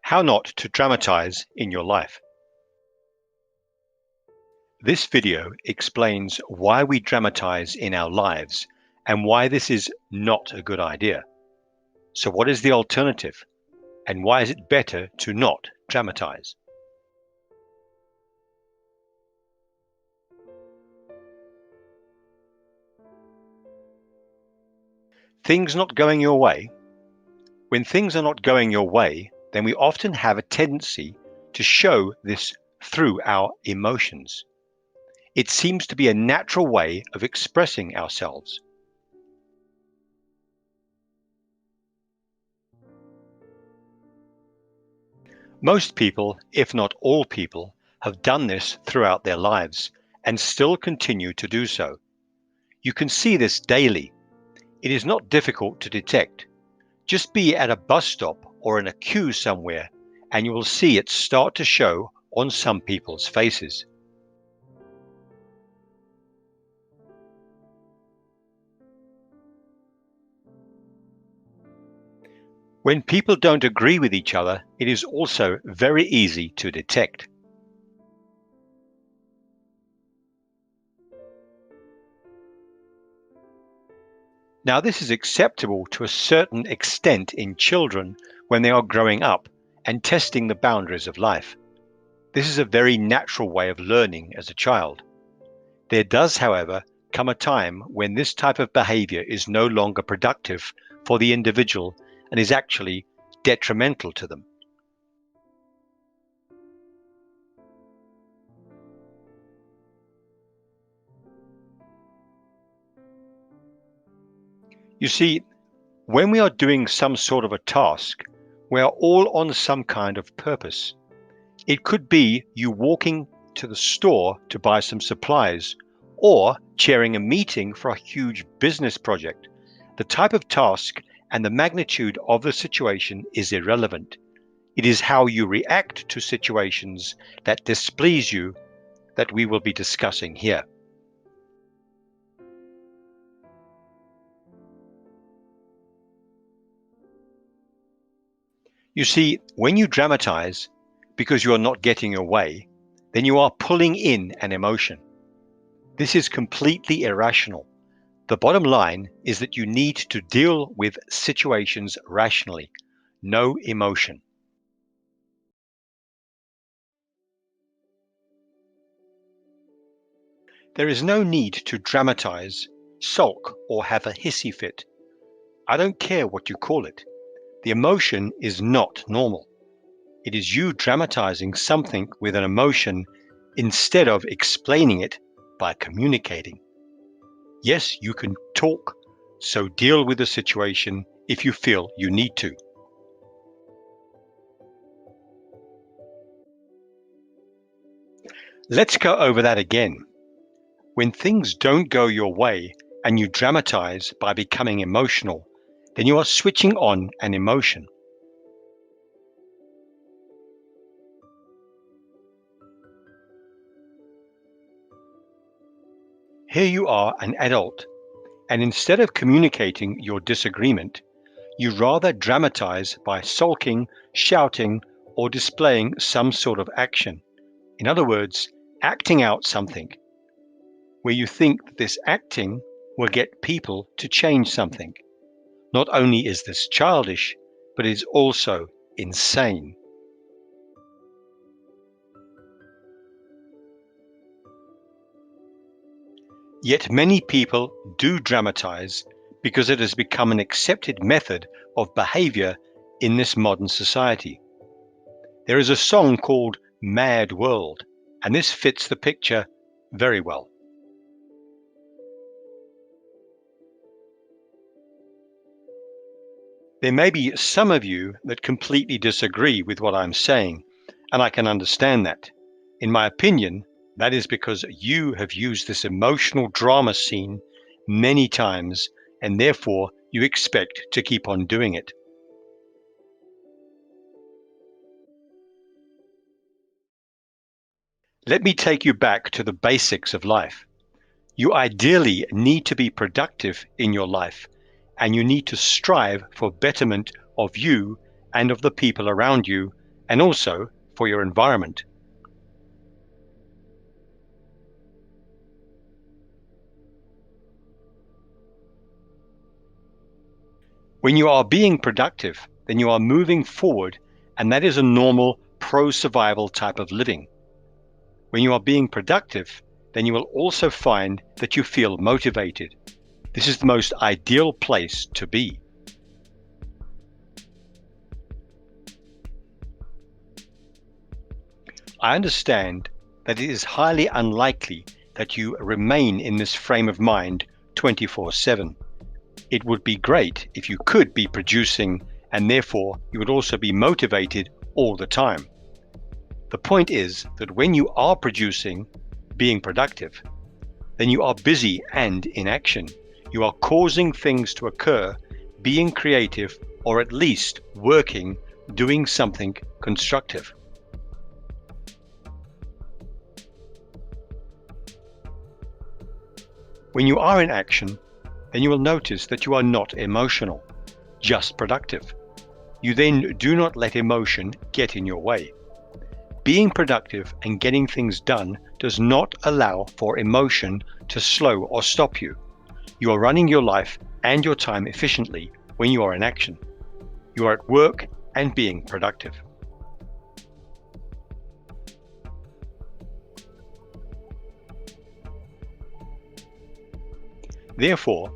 How not to dramatize in your life. This video explains why we dramatize in our lives and why this is not a good idea. So what is the alternative? And why is it better to not dramatize? Things not going your way. When things are not going your way, then we often have a tendency to show this through our emotions. It seems to be a natural way of expressing ourselves. Most people, if not all people, have done this throughout their lives and still continue to do so. You can see this daily. It is not difficult to detect. Just be at a bus stop or in a queue somewhere and you will see it start to show on some people's faces. When people don't agree with each other, it is also very easy to detect. Now, this is acceptable to a certain extent in children when they are growing up and testing the boundaries of life. This is a very natural way of learning as a child. There does, however, come a time when this type of behavior is no longer productive for the individual and is actually detrimental to them. You see, when we are doing some sort of a task, we are all on some kind of purpose. It could be you walking to the store to buy some supplies, or chairing a meeting for a huge business project. The type of task and the magnitude of the situation is irrelevant. It is how you react to situations that displease you that we will be discussing here. You see, when you dramatize because you are not getting your way, then you are pulling in an emotion. This is completely irrational. The bottom line is that you need to deal with situations rationally, no emotion. There is no need to dramatize, sulk, or have a hissy fit. I don't care what you call it. The emotion is not normal. It is you dramatizing something with an emotion instead of explaining it by communicating. Yes, you can talk, so deal with the situation if you feel you need to. Let's go over that again. When things don't go your way and you dramatize by becoming emotional, then you are switching on an emotion. Here you are, an adult, and instead of communicating your disagreement, you rather dramatize by sulking, shouting, or displaying some sort of action. In other words, acting out something, where you think that this acting will get people to change something. Not only is this childish, but it is also insane. Yet many people do dramatize because it has become an accepted method of behavior in this modern society. There is a song called Mad World, and this fits the picture very well. There may be some of you that completely disagree with what I'm saying, and I can understand that. In my opinion, that is because you have used this emotional drama scene many times, and therefore you expect to keep on doing it. Let me take you back to the basics of life. You ideally need to be productive in your life, and you need to strive for betterment of you and of the people around you and also for your environment. When you are being productive, then you are moving forward, and that is a normal pro-survival type of living. When you are being productive, then you will also find that you feel motivated. This is the most ideal place to be. I understand that it is highly unlikely that you remain in this frame of mind 24/7. It would be great if you could be producing, and therefore you would also be motivated all the time. The point is that when you are producing, being productive, then you are busy and in action. You are causing things to occur, being creative, or at least working, doing something constructive. When you are in action, then you will notice that you are not emotional, just productive. You then do not let emotion get in your way. Being productive and getting things done does not allow for emotion to slow or stop you. You are running your life and your time efficiently when you are in action. You are at work and being productive. Therefore,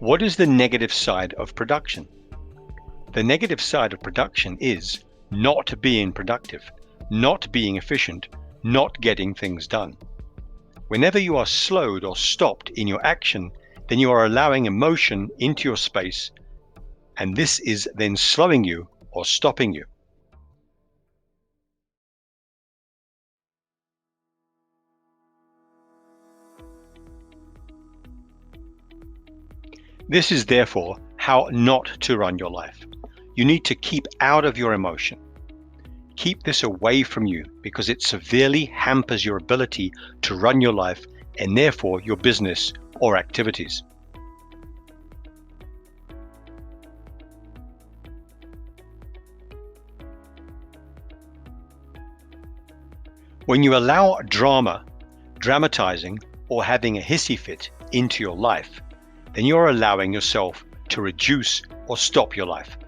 what is the negative side of production? The negative side of production is not being productive, not being efficient, not getting things done. Whenever you are slowed or stopped in your action, then you are allowing emotion into your space, and this is then slowing you or stopping you. This is therefore how not to run your life. You need to keep out of your emotion. Keep this away from you because it severely hampers your ability to run your life and therefore your business or activities. When you allow drama, dramatizing, or having a hissy fit into your life, then you are allowing yourself to reduce or stop your life.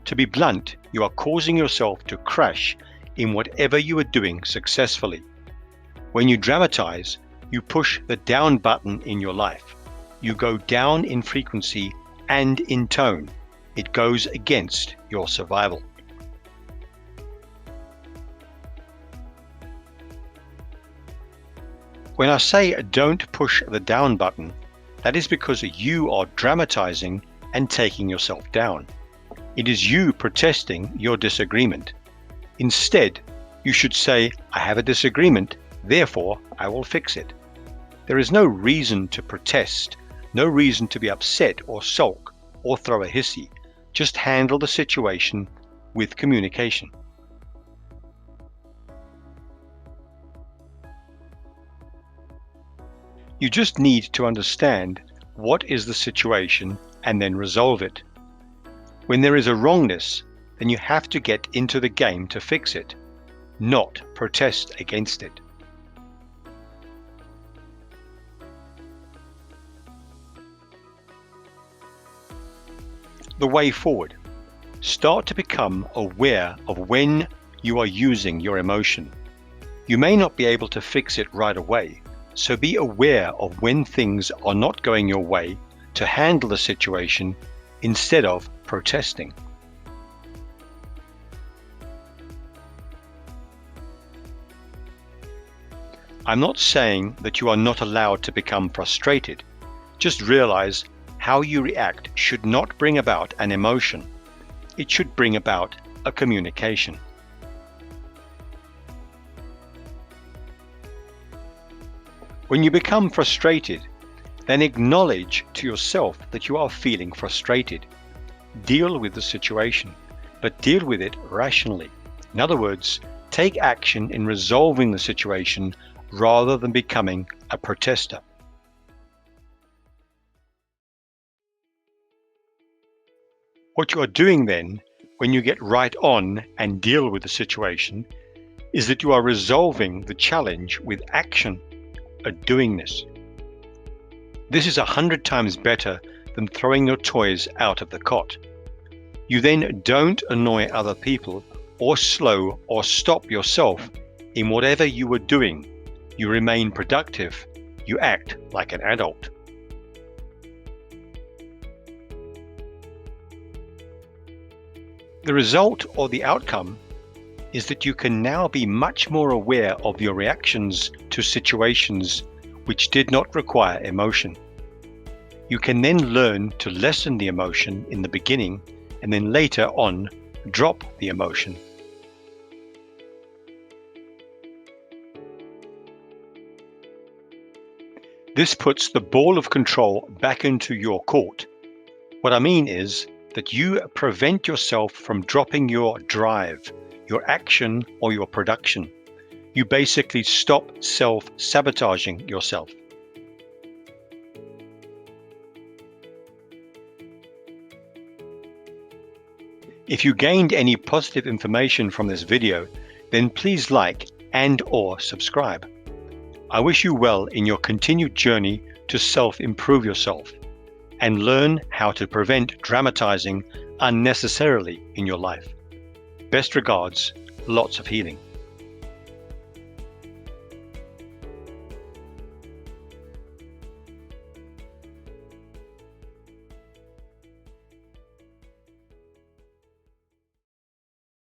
To be blunt, you are causing yourself to crash in whatever you are doing successfully. When you dramatize, you push the down button in your life. You go down in frequency and in tone. It goes against your survival. When I say don't push the down button, that is because you are dramatizing and taking yourself down. It is you protesting your disagreement. Instead, you should say, I have a disagreement, therefore I will fix it. There is no reason to protest, no reason to be upset or sulk or throw a hissy. Just handle the situation with communication. You just need to understand what is the situation and then resolve it. When there is a wrongness, then you have to get into the game to fix it, not protest against it. The way forward. Start to become aware of when you are using your emotion. You may not be able to fix it right away, so be aware of when things are not going your way to handle the situation instead of protesting. I'm not saying that you are not allowed to become frustrated. Just realize how you react should not bring about an emotion. It should bring about a communication. When you become frustrated, then acknowledge to yourself that you are feeling frustrated. Deal with the situation, but deal with it rationally. In other words, take action in resolving the situation rather than becoming a protester. What you are doing then when you get right on and deal with the situation is that you are resolving the challenge with action, a doingness. This is 100 times better than throwing your toys out of the cot. You then don't annoy other people or slow or stop yourself in whatever you were doing. You remain productive. You act like an adult. The result or the outcome is that you can now be much more aware of your reactions to situations which did not require emotion. You can then learn to lessen the emotion in the beginning and then later on drop the emotion. This puts the ball of control back into your court. What I mean is that you prevent yourself from dropping your drive, your action, or your production. You basically stop self-sabotaging yourself. If you gained any positive information from this video, then please like and/or subscribe. I wish you well in your continued journey to self-improve yourself and learn how to prevent dramatizing unnecessarily in your life. Best regards, lots of healing.